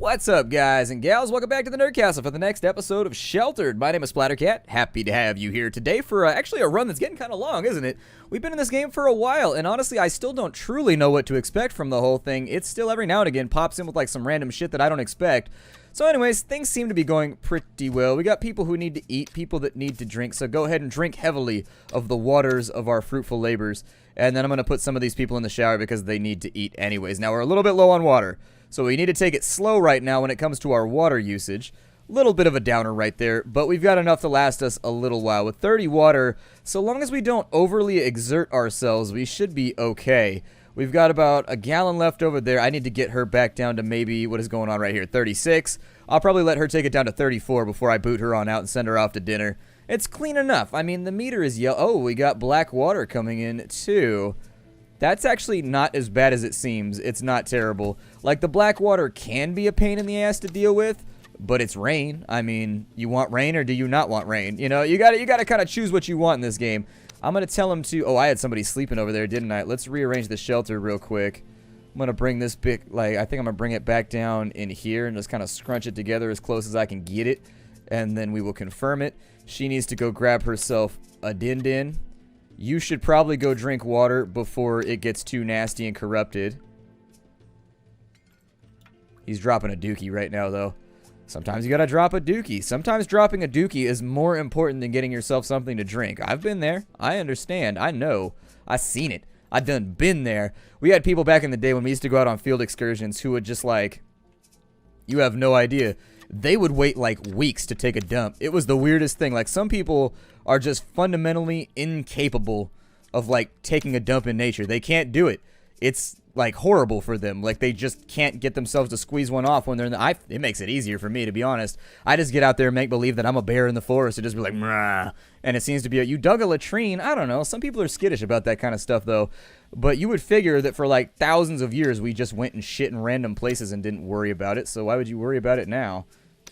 What's up, guys and gals? Welcome back to the Nerdcastle for the next episode of Sheltered. My name is Splattercat. Happy to have you here today for actually a run that's getting kind of long, isn't it? We've been in this game for a while, and honestly, I still don't truly know what to expect from the whole thing. It still every now and again pops in with like some random shit that I don't expect. So anyways, things seem to be going pretty well. We got people who need to eat, people that need to drink, so go ahead and drink heavily of the waters of our fruitful labors. And then I'm going to put some of these people in the shower because they need to eat anyways. Now, we're a little bit low on water, so we need to take it slow right now when it comes to our water usage. Little bit of a downer right there, but we've got enough to last us a little while. With 30 water, so long as we don't overly exert ourselves, we should be okay. We've got about a gallon left over there. I need to get her back down to maybe, what is going on right here, 36. I'll probably let her take it down to 34 before I boot her on out and send her off to dinner. It's clean enough. I mean, the meter is yellow. Oh, we got black water coming in too. That's actually not as bad as it seems. It's not terrible. Like, the black water can be a pain in the ass to deal with, but it's rain. I mean, you want rain or do you not want rain? You know, you gotta kind of choose what you want in this game. I'm gonna tell him to... Oh, I had somebody sleeping over there, didn't I? Let's rearrange the shelter real quick. I'm gonna bring this big... Like, I think I'm gonna bring it back down in here and just kind of scrunch it together as close as I can get it. And then we will confirm it. She needs to go grab herself a din-din. You should probably go drink water before it gets too nasty and corrupted. He's dropping a dookie right now, though. Sometimes you gotta drop a dookie. Sometimes dropping a dookie is more important than getting yourself something to drink. I've been there. I understand. I know. I've seen it. I done been there. We had people back in the day when we used to go out on field excursions who would just like... You have no idea. They would wait like weeks to take a dump. It was the weirdest thing. Like, some people are just fundamentally incapable of like taking a dump in nature. They can't do it. It's like horrible for them. Like, they just can't get themselves to squeeze one off when they're in the... It makes it easier for me, to be honest. I just get out there and make believe that I'm a bear in the forest and just be like, "Mrah." And it seems to be you dug a latrine. I don't know. Some people are skittish about that kind of stuff, though. But you would figure that for like thousands of years, we just went and shit in random places and didn't worry about it. So why would you worry about it now?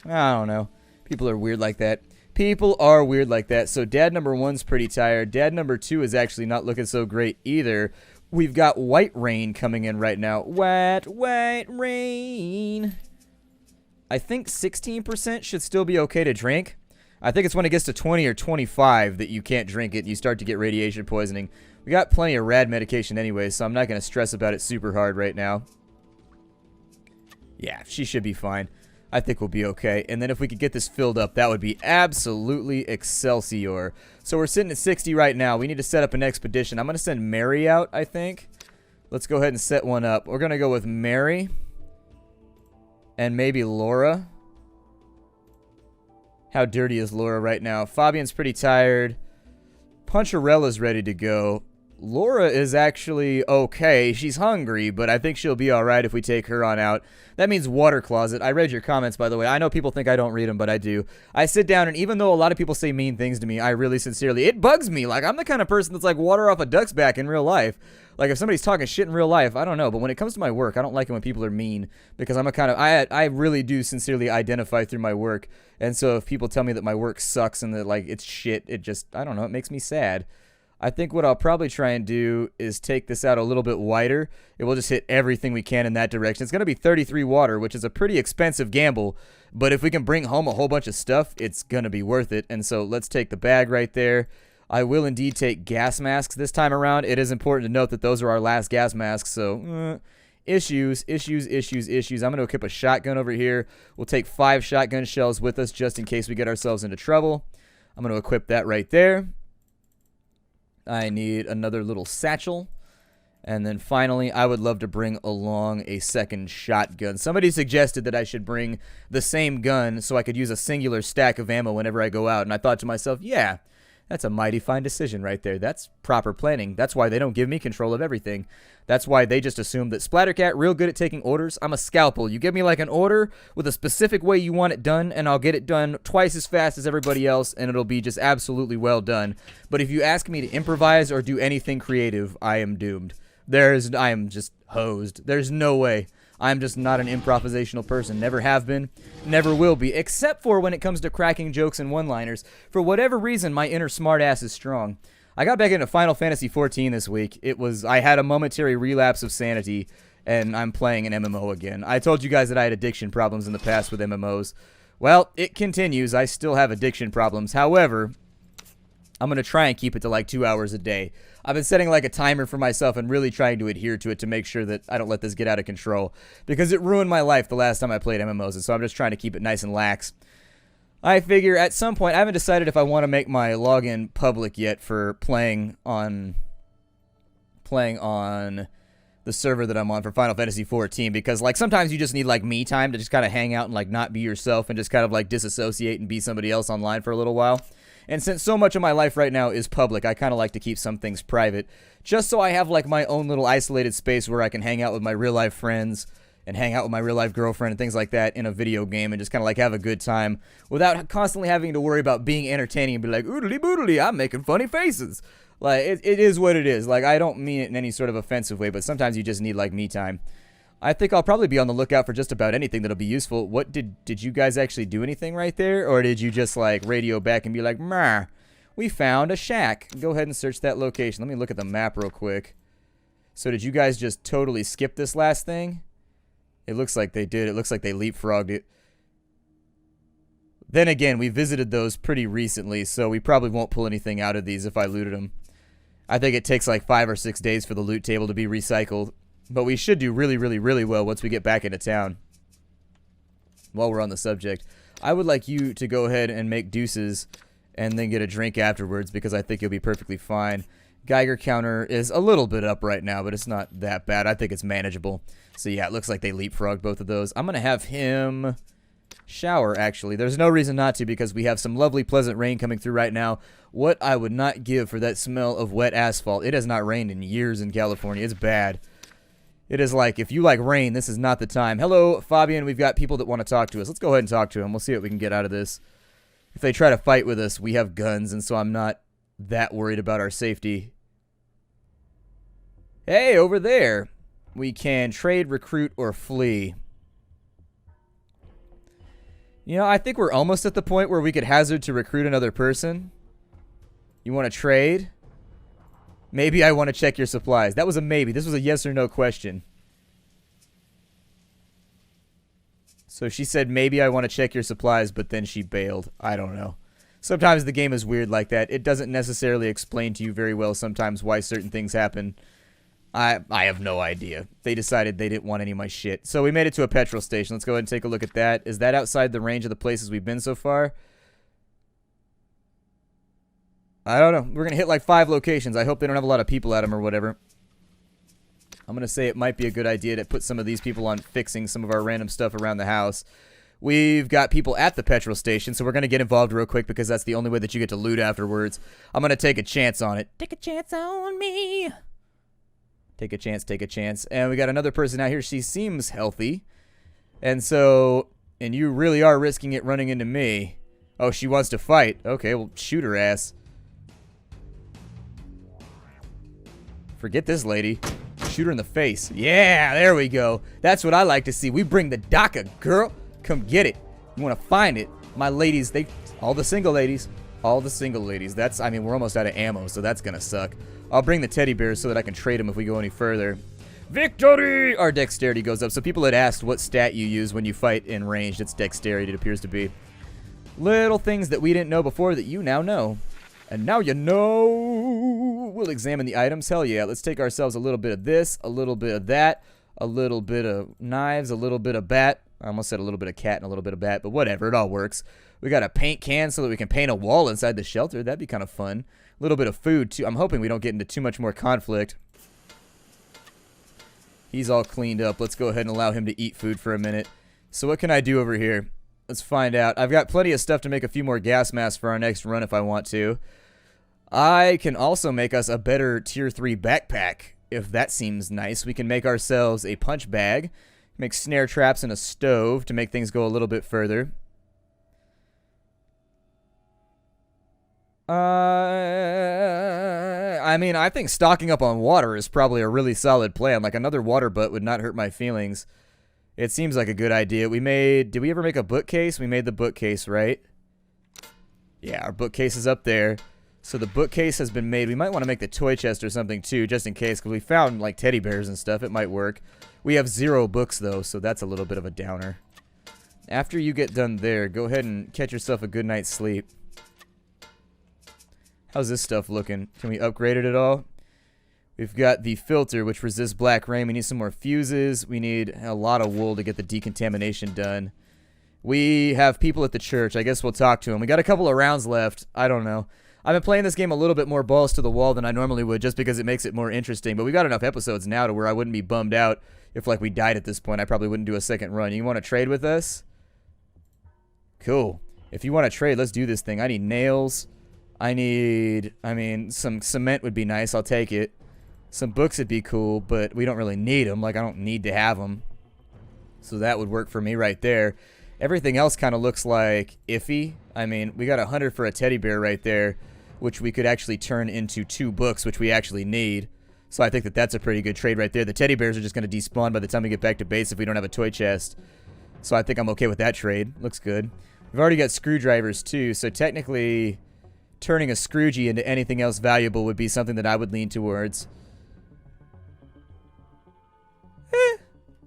I don't know. People are weird like that. People are weird like that. So dad number one's pretty tired. Dad number two is actually not looking so great either. We've got white rain coming in right now. White rain. I think 16% should still be okay to drink. I think it's when it gets to 20 or 25 that you can't drink it and you start to get radiation poisoning. We got plenty of rad medication anyway, so I'm not going to stress about it super hard right now. Yeah, she should be fine. I think we'll be okay. And then if we could get this filled up, that would be absolutely excelsior. So we're sitting at 60 right now. We need to set up an expedition. I'm going to send Mary out, I think. Let's go ahead and set one up. We're going to go with Mary. And maybe Laura. How dirty is Laura right now? Fabian's pretty tired. Puncharella's ready to go. Laura is actually okay. She's hungry, but I think she'll be alright if we take her on out. That means water closet. I read your comments, by the way. I know people think I don't read them, but I do. I sit down, and even though a lot of people say mean things to me, I really sincerely... It bugs me. Like, I'm the kind of person that's like water off a duck's back in real life. Like, if somebody's talking shit in real life, I don't know. But when it comes to my work, I don't like it when people are mean. Because I'm a kind of... I really do sincerely identify through my work. And so if people tell me that my work sucks and that, like, it's shit, it just... I don't know. It makes me sad. I think what I'll probably try and do is take this out a little bit wider. It will just hit everything we can in that direction. It's going to be 33 water, which is a pretty expensive gamble. But if we can bring home a whole bunch of stuff, it's going to be worth it. And so let's take the bag right there. I will indeed take gas masks this time around. It is important to note that those are our last gas masks. So, issues. I'm going to equip a shotgun over here. We'll take 5 shotgun shells with us just in case we get ourselves into trouble. I'm going to equip that right there. I need another little satchel. And then finally, I would love to bring along a second shotgun. Somebody suggested that I should bring the same gun so I could use a singular stack of ammo whenever I go out. And I thought to myself, yeah, that's a mighty fine decision right there. That's proper planning. That's why they don't give me control of everything. That's why they just assume that Splattercat, real good at taking orders. I'm a scalpel. You give me like an order with a specific way you want it done, and I'll get it done twice as fast as everybody else, and it'll be just absolutely well done. But if you ask me to improvise or do anything creative, I am doomed. I am just hosed. There's no way. I'm just not an improvisational person. Never have been, never will be, except for when it comes to cracking jokes and one-liners. For whatever reason, my inner smartass is strong. I got back into Final Fantasy XIV this week. I had a momentary relapse of sanity, and I'm playing an MMO again. I told you guys that I had addiction problems in the past with MMOs. Well, it continues. I still have addiction problems. However, I'm going to try and keep it to like 2 hours a day. I've been setting like a timer for myself and really trying to adhere to it to make sure that I don't let this get out of control. Because it ruined my life the last time I played MMOs, and so I'm just trying to keep it nice and lax. I figure at some point, I haven't decided if I want to make my login public yet for playing on the server that I'm on for Final Fantasy XIV, because like sometimes you just need like me time to just kind of hang out and like not be yourself and just kind of like disassociate and be somebody else online for a little while. And since so much of my life right now is public, I kind of like to keep some things private, just so I have like my own little isolated space where I can hang out with my real life friends and hang out with my real life girlfriend and things like that in a video game and just kind of like have a good time without constantly having to worry about being entertaining and be like, oodly boodly, I'm making funny faces. Like, it is what it is. Like, I don't mean it in any sort of offensive way, but sometimes you just need, like, me time. I think I'll probably be on the lookout for just about anything that'll be useful. What, did you guys actually do anything right there? Or did you just, like, radio back and be like, "Meh, we found a shack." Go ahead and search that location. Let me look at the map real quick. So did you guys just totally skip this last thing? It looks like they did. It looks like they leapfrogged it. Then again, we visited those pretty recently, so we probably won't pull anything out of these if I looted them. I think it takes like 5 or 6 days for the loot table to be recycled. But we should do really, really, really well once we get back into town. While we're on the subject, I would like you to go ahead and make deuces and then get a drink afterwards, because I think you'll be perfectly fine. Geiger counter is a little bit up right now, but it's not that bad. I think it's manageable. So yeah, it looks like they leapfrogged both of those. I'm going to have him shower, actually. There's no reason not to, because we have some lovely, pleasant rain coming through right now. What I would not give for that smell of wet asphalt. It has not rained in years in California. It's bad. It is like, if you like rain, this is not the time. Hello, Fabian. We've got people that want to talk to us. Let's go ahead and talk to them. We'll see what we can get out of this. If they try to fight with us, we have guns, and so I'm not that worried about our safety. Hey, over there. We can trade, recruit, or flee. You know, I think we're almost at the point where we could hazard to recruit another person. You want to trade? Maybe I want to check your supplies. That was a maybe. This was a yes or no question. So she said, maybe I want to check your supplies, but then she bailed. I don't know. Sometimes the game is weird like that. It doesn't necessarily explain to you very well sometimes why certain things happen. I have no idea. They decided they didn't want any of my shit. So we made it to a petrol station. Let's go ahead and take a look at that. Is that outside the range of the places we've been so far? I don't know. We're going to hit like 5 locations. I hope they don't have a lot of people at them or whatever. I'm going to say it might be a good idea to put some of these people on fixing some of our random stuff around the house. We've got people at the petrol station, so we're going to get involved real quick because that's the only way that you get to loot afterwards. I'm going to take a chance on it. Take a chance on me. Take a chance, take a chance. And we got another person out here. She seems healthy. And so, and you really are risking it running into me. Oh, she wants to fight. Okay, well, shoot her ass. Forget this lady. Shoot her in the face. Yeah, there we go. That's what I like to see. We bring the DACA, girl. Come get it. You want to find it. My ladies, all the single ladies. All the single ladies. That's, I mean, we're almost out of ammo, so that's going to suck. I'll bring the teddy bears so that I can trade them if we go any further. Victory! Our dexterity goes up. So people had asked what stat you use when you fight in ranged. It's dexterity, it appears to be. Little things that we didn't know before that you now know. And now you know. We'll examine the items. Hell yeah. Let's take ourselves a little bit of this, a little bit of that, a little bit of knives, a little bit of bat. I almost said a little bit of cat and a little bit of bat, but whatever. It all works. We got a paint can so that we can paint a wall inside the shelter. That'd be kind of fun. A little bit of food, too. I'm hoping we don't get into too much more conflict. He's all cleaned up. Let's go ahead and allow him to eat food for a minute. So what can I do over here? Let's find out. I've got plenty of stuff to make a few more gas masks for our next run if I want to. I can also make us a better tier 3 backpack, if that seems nice. We can make ourselves a punch bag, make snare traps and a stove to make things go a little bit further. I mean, I think stocking up on water is probably a really solid plan. Like, another water butt would not hurt my feelings. It seems like a good idea. Did we ever make a bookcase? We made the bookcase, right? Yeah, our bookcase is up there. So the bookcase has been made. We might want to make the toy chest or something, too, just in case, because we found, like, teddy bears and stuff. It might work. We have 0 books, though, so that's a little bit of a downer. After you get done there, go ahead and catch yourself a good night's sleep. How's this stuff looking? Can we upgrade it at all? We've got the filter, which resists black rain. We need some more fuses. We need a lot of wool to get the decontamination done. We have people at the church. I guess we'll talk to them. We got a couple of rounds left. I don't know. I've been playing this game a little bit more balls to the wall than I normally would just because it makes it more interesting. But we got enough episodes now to where I wouldn't be bummed out if, like, we died at this point. I probably wouldn't do a second run. You want to trade with us? Cool. If you want to trade, let's do this thing. I need nails. I mean, some cement would be nice. I'll take it. Some books would be cool, but we don't really need them. Like, I don't need to have them. So that would work for me right there. Everything else kind of looks like iffy. I mean, we got 100 for a teddy bear right there, which we could actually turn into 2 books, which we actually need. So I think that that's a pretty good trade right there. The teddy bears are just going to despawn by the time we get back to base if we don't have a toy chest. So I think I'm okay with that trade. Looks good. We've already got screwdrivers too, so technically turning a Scroogey into anything else valuable would be something that I would lean towards.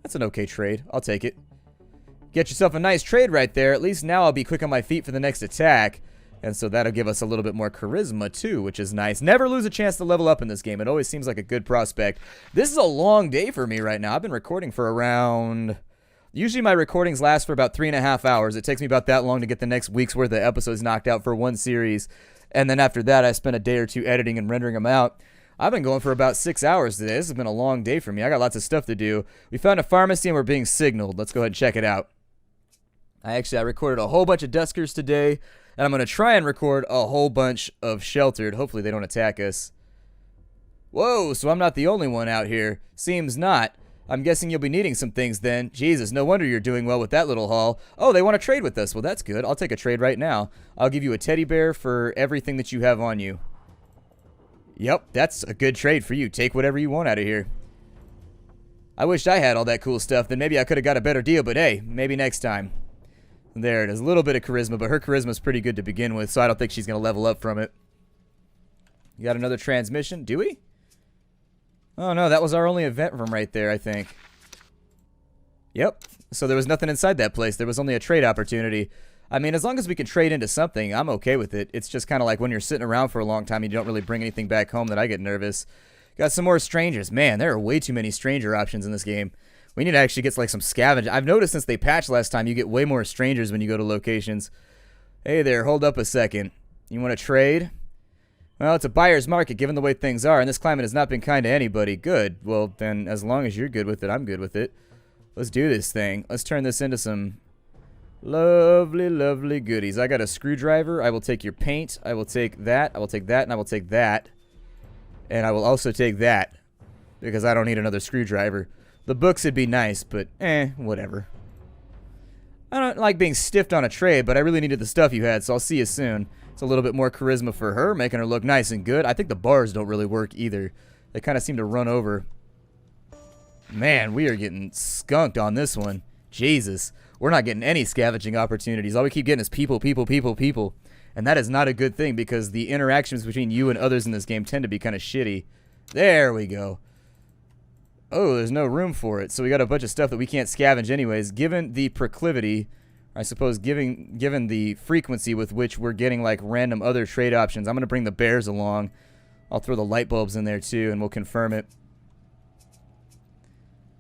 That's an okay trade. I'll take it. Get yourself a nice trade right there. At least now I'll be quick on my feet for the next attack. And so that'll give us a little bit more charisma too, which is nice. Never lose a chance to level up in this game. It always seems like a good prospect. This is a long day for me right now. I've been recording for around... Usually my recordings last for about 3.5 hours. It takes me about that long to get the next week's worth of episodes knocked out for one series. And then after that, I spend a day or two editing and rendering them out. I've been going for about 6 hours today. This has been a long day for me. I got lots of stuff to do. We found a pharmacy and we're being signaled. Let's go ahead and check it out. I recorded a whole bunch of Duskers today. And I'm going to try and record a whole bunch of Sheltered. Hopefully they don't attack us. Whoa, so I'm not the only one out here. Seems not. I'm guessing you'll be needing some things then. Jesus, no wonder you're doing well with that little haul. Oh, they want to trade with us. Well, that's good. I'll take a trade right now. I'll give you a teddy bear for everything that you have on you. Yep, that's a good trade for you. Take whatever you want out of here. I wished I had all that cool stuff. Then maybe I could have got a better deal, but hey, maybe next time. There it is. A little bit of charisma, but her charisma's pretty good to begin with, so I don't think she's going to level up from it. You got another transmission? Do we? Oh, no, that was our only event room right there, I think. Yep. So there was nothing inside that place. There was only a trade opportunity. I mean, as long as we can trade into something, I'm okay with it. It's just kind of like when you're sitting around for a long time and you don't really bring anything back home that I get nervous. Got some more strangers. Man, there are way too many stranger options in this game. We need to actually get like some scavenging. I've noticed since they patched last time, you get way more strangers when you go to locations. Hey there, hold up a second. You want to trade? Well, it's a buyer's market given the way things are, and this climate has not been kind to anybody. Good. Well, then, as long as you're good with it, I'm good with it. Let's do this thing. Let's turn this into some lovely, lovely goodies. I got a screwdriver. I will take your paint. I will take that. I will take that, and I will take that. And I will also take that, because I don't need another screwdriver. The books would be nice, but whatever. I don't like being stiffed on a trade, but I really needed the stuff you had, so I'll see you soon. It's a little bit more charisma for her, making her look nice and good. I think the bars don't really work either. They kind of seem to run over. Man, we are getting skunked on this one. Jesus. We're not getting any scavenging opportunities. All we keep getting is people, people, people, people. And that is not a good thing because the interactions between you and others in this game tend to be kind of shitty. There we go. Oh, there's no room for it. So we got a bunch of stuff that we can't scavenge anyways. Given the proclivity, I suppose given the frequency with which we're getting like random other trade options, I'm going to bring the bears along. I'll throw the light bulbs in there too and we'll confirm it.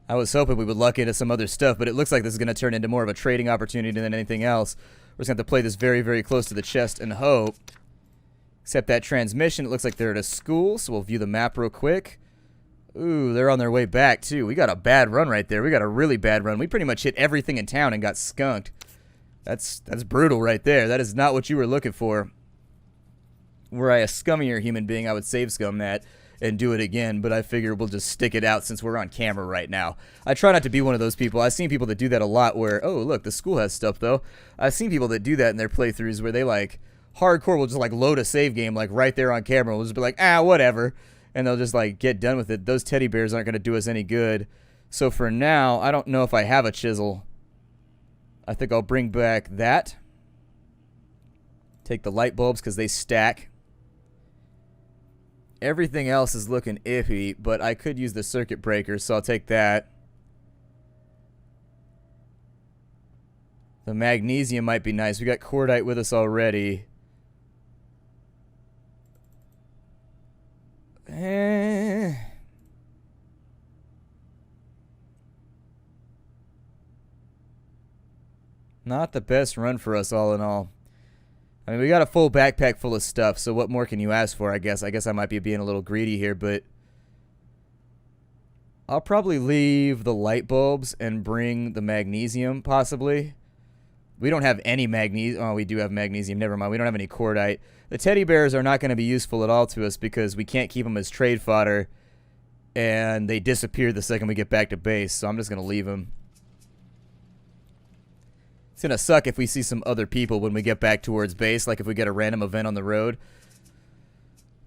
I was hoping we would luck into some other stuff, but it looks like this is going to turn into more of a trading opportunity than anything else. We're just going to have to play this very, very close to the chest and hope. Except that transmission, it looks like they're at a school, so we'll view the map real quick. Ooh, they're on their way back, too. We got a bad run right there. We got a really bad run. We pretty much hit everything in town and got skunked. That's brutal right there. That is not what you were looking for. Were I a scummier human being, I would save scum that and do it again, but I figure we'll just stick it out since we're on camera right now. I try not to be one of those people. I've seen people that do that a lot where, oh, look, the school has stuff, though. I've seen people that do that in their playthroughs where they, like, hardcore will just, like, load a save game, like, right there on camera. We'll just be like, whatever. And they'll just, like, get done with it. Those teddy bears aren't going to do us any good. So for now, I don't know if I have a chisel. I think I'll bring back that. Take the light bulbs because they stack. Everything else is looking iffy, but I could use the circuit breaker, so I'll take that. The magnesium might be nice. We got cordite with us already. Not the best run for us all in all. I mean, we got a full backpack full of stuff, so what more can you ask for, I guess? I guess I might be being a little greedy here, but I'll probably leave the light bulbs and bring the magnesium, possibly. We don't have any magnesium. Oh, we do have magnesium. Never mind. We don't have any cordite. The teddy bears are not going to be useful at all to us because we can't keep them as trade fodder, and they disappear the second we get back to base, so I'm just going to leave them. It's going to suck if we see some other people when we get back towards base, like if we get a random event on the road.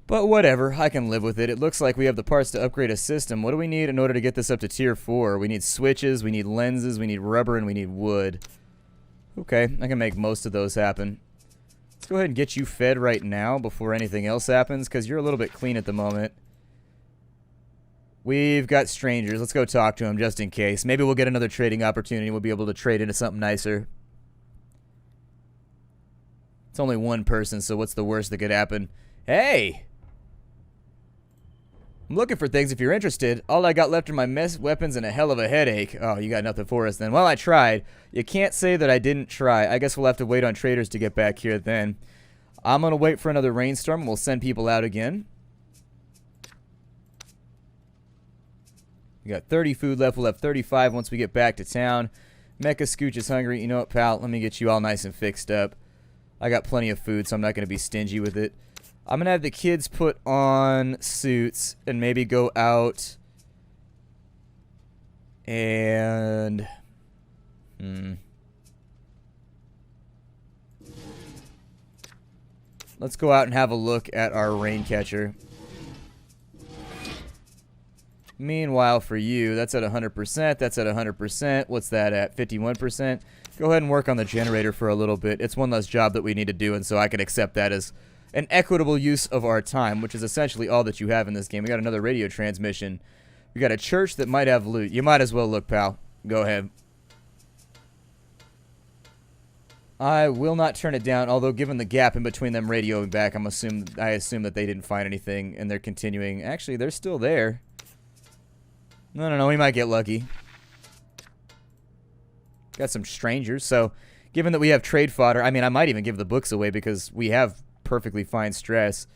But whatever, I can live with it. It looks like we have the parts to upgrade a system. What do we need in order to get this up to tier 4? We need switches, we need lenses, we need rubber, and we need wood. Okay, I can make most of those happen. Let's go ahead and get you fed right now before anything else happens, because you're a little bit clean at the moment. We've got strangers. Let's go talk to them just in case. Maybe we'll get another trading opportunity. We'll be able to trade into something nicer. It's only one person, so what's the worst that could happen? Hey! I'm looking for things if you're interested. All I got left are my mess weapons and a hell of a headache. Oh, you got nothing for us then. Well, I tried. You can't say that I didn't try. I guess we'll have to wait on traders to get back here then. I'm going to wait for another rainstorm. We'll send people out again. We got 30 food left. We'll have 35 once we get back to town. Mecha Scooch is hungry. You know what, pal? Let me get you all nice and fixed up. I got plenty of food, so I'm not going to be stingy with it. I'm going to have the kids put on suits and maybe go out and... Let's go out and have a look at our rain catcher. Meanwhile, for you, that's at 100%. That's at 100%. What's that at? 51%. Go ahead and work on the generator for a little bit. It's one less job that we need to do, and so I can accept that as an equitable use of our time, which is essentially all that you have in this game. We got another radio transmission. We got a church that might have loot. You might as well look, pal. Go ahead. I will not turn it down, although given the gap in between them radioing back, I assume that they didn't find anything, and they're continuing. Actually, they're still there. No, we might get lucky. Got some strangers, so given that we have trade fodder, I mean, I might even give the books away because we have perfectly fine stress.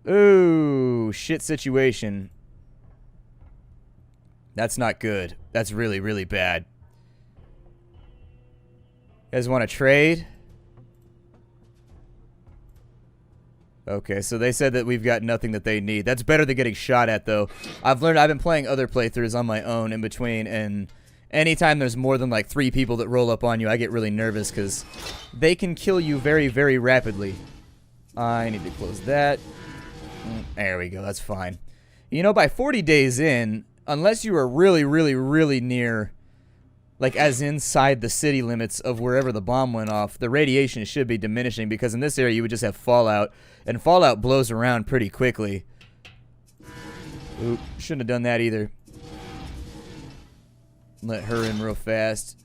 Ooh, shit situation. That's not good. That's really, really bad. You guys want to trade? Okay, so they said that we've got nothing that they need. That's better than getting shot at, though. I've been playing other playthroughs on my own in between, and anytime there's more than like 3 people that roll up on you, I get really nervous because they can kill you very, very rapidly. I need to close that. There we go, that's fine. You know, by 40 days in, unless you are really, really, really near, like as inside the city limits of wherever the bomb went off, the radiation should be diminishing because in this area you would just have fallout, and fallout blows around pretty quickly. Oop, shouldn't have done that either. Let her in real fast.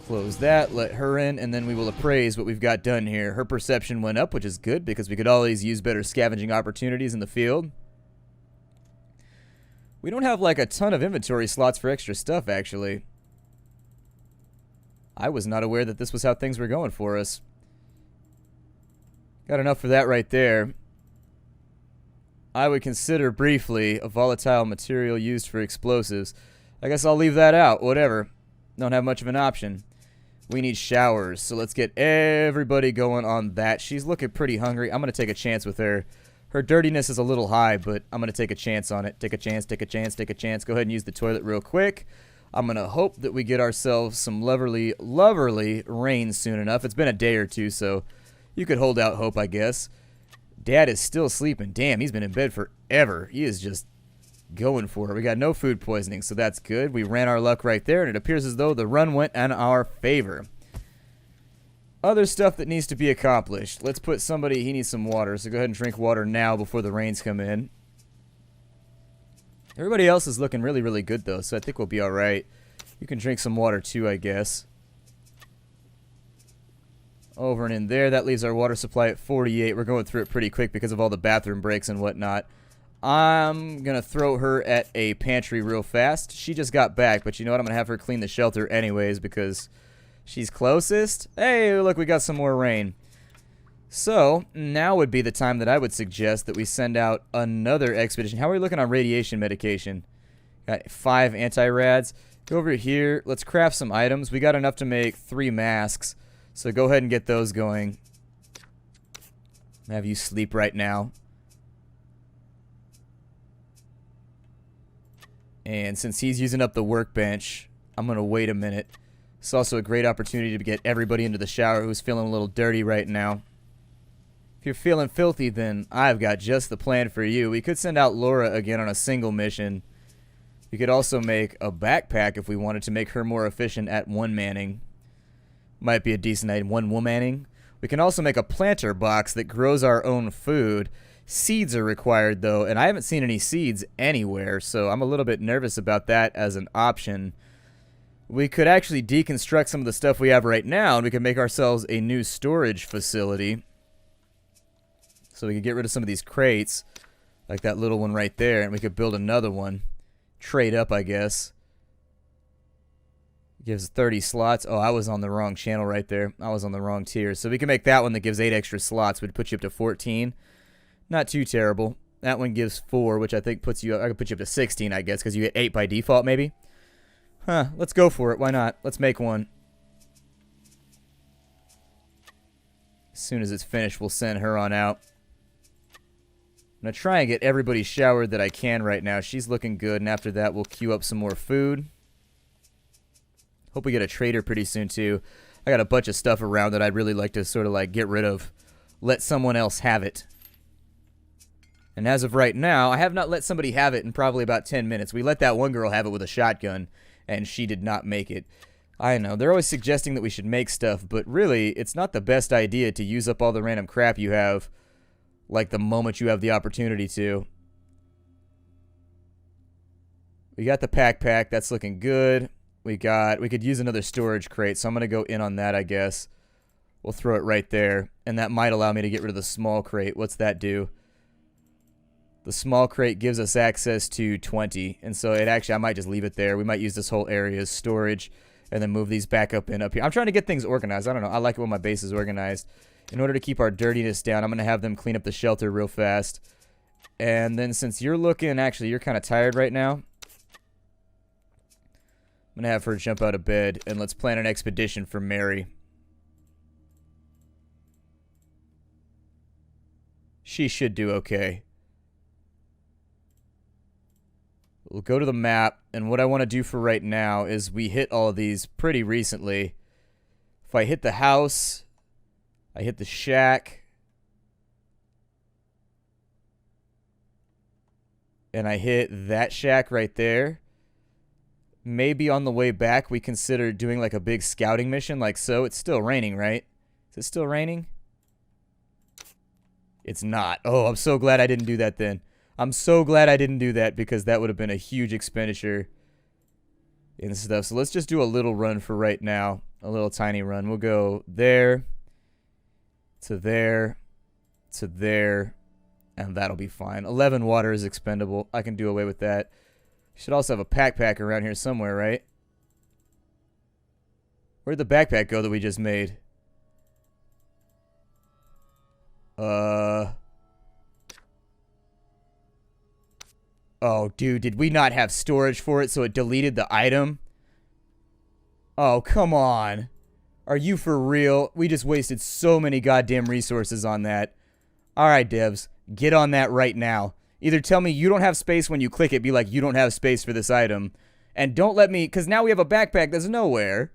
Close that, let her in, and then we will appraise what we've got done here. Her perception went up, which is good because we could always use better scavenging opportunities in the field. We don't have like a ton of inventory slots for extra stuff, actually. I was not aware that this was how things were going for us. Got enough for that right there. I would consider briefly a volatile material used for explosives. I guess I'll leave that out, whatever. Don't have much of an option. We need showers, so let's get everybody going on that. She's looking pretty hungry. I'm going to take a chance with her. Her dirtiness is a little high, but I'm going to take a chance on it. Take a chance, take a chance, take a chance. Go ahead and use the toilet real quick. I'm going to hope that we get ourselves some lovely, lovely rain soon enough. It's been a day or two, so you could hold out hope, I guess. Dad is still sleeping. Damn, he's been in bed forever. He is just going for it. We got no food poisoning, so that's good. We ran our luck right there, and it appears as though the run went in our favor. Other stuff that needs to be accomplished. Let's put somebody, he needs some water, so go ahead and drink water now before the rains come in. Everybody else is looking really, really good, though, so I think we'll be alright. You can drink some water too, I guess. Over and in there. That leaves our water supply at 48. We're going through it pretty quick because of all the bathroom breaks and whatnot. I'm going to throw her at a pantry real fast. She just got back, but you know what? I'm going to have her clean the shelter anyways because she's closest. Hey, look, we got some more rain. So, now would be the time that I would suggest that we send out another expedition. How are we looking on radiation medication? Got 5 anti-rads. Go over here. Let's craft some items. We got enough to make 3 masks. So go ahead and get those going. Have you sleep right now. And since he's using up the workbench, I'm going to wait a minute. It's also a great opportunity to get everybody into the shower who's feeling a little dirty right now. If you're feeling filthy, then I've got just the plan for you. We could send out Laura again on a single mission. We could also make a backpack if we wanted to make her more efficient at one-manning. Might be a decent item, one-womaning. We can also make a planter box that grows our own food. Seeds are required, though, and I haven't seen any seeds anywhere, so I'm a little bit nervous about that as an option. We could actually deconstruct some of the stuff we have right now, and we could make ourselves a new storage facility. So we could get rid of some of these crates, like that little one right there, and we could build another one. Trade up, I guess. Gives 30 slots. Oh, I was on the wrong channel right there. I was on the wrong tier. So we can make that one that gives 8 extra slots, would put you up to 14. Not too terrible. That one gives 4, which I think puts you up. I could put you up to 16, I guess, because you get 8 by default, maybe. Huh, let's go for it. Why not? Let's make one. As soon as it's finished, we'll send her on out. I'm going to try and get everybody showered that I can right now. She's looking good, and after that, we'll queue up some more food. Hope we get a trader pretty soon, too. I got a bunch of stuff around that I'd really like to sort of, like, get rid of. Let someone else have it. And as of right now, I have not let somebody have it in probably about 10 minutes. We let that one girl have it with a shotgun, and she did not make it. I know, they're always suggesting that we should make stuff, but really, it's not the best idea to use up all the random crap you have, like the moment you have the opportunity to. We got the pack, that's looking good. We could use another storage crate, so I'm going to go in on that, I guess. We'll throw it right there, and that might allow me to get rid of the small crate. What's that do? The small crate gives us access to 20, and so it actually, I might just leave it there. We might use this whole area as storage, and then move these back up and up here. I'm trying to get things organized. I don't know. I like it when my base is organized. In order to keep our dirtiness down, I'm going to have them clean up the shelter real fast. And then since you're looking, actually, you're kind of tired right now, I'm going to have her jump out of bed, and let's plan an expedition for Mary. She should do okay. We'll go to the map, and what I want to do for right now is we hit all of these pretty recently. If I hit the house, I hit the shack, and I hit that shack right there, maybe on the way back we consider doing like a big scouting mission like so. It's still raining, right? Is it still raining? It's not. Oh, I'm so glad I didn't do that then. I'm so glad I didn't do that because that would have been a huge expenditure and stuff. So let's just do a little run for right now. A little tiny run. We'll go there, to there, to there, and that'll be fine. 11 water is expendable. I can do away with that. Should also have a backpack around here somewhere, right? Where'd the backpack go that we just made? Oh, dude, did we not have storage for it so it deleted the item? Oh, come on. Are you for real? We just wasted so many goddamn resources on that. Alright, devs, get on that right now. Either tell me you don't have space when you click it, be like, you don't have space for this item. And don't let me, because now we have a backpack that's nowhere.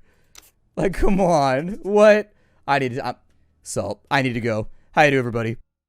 Like, come on. What? I need to go. Hi to everybody.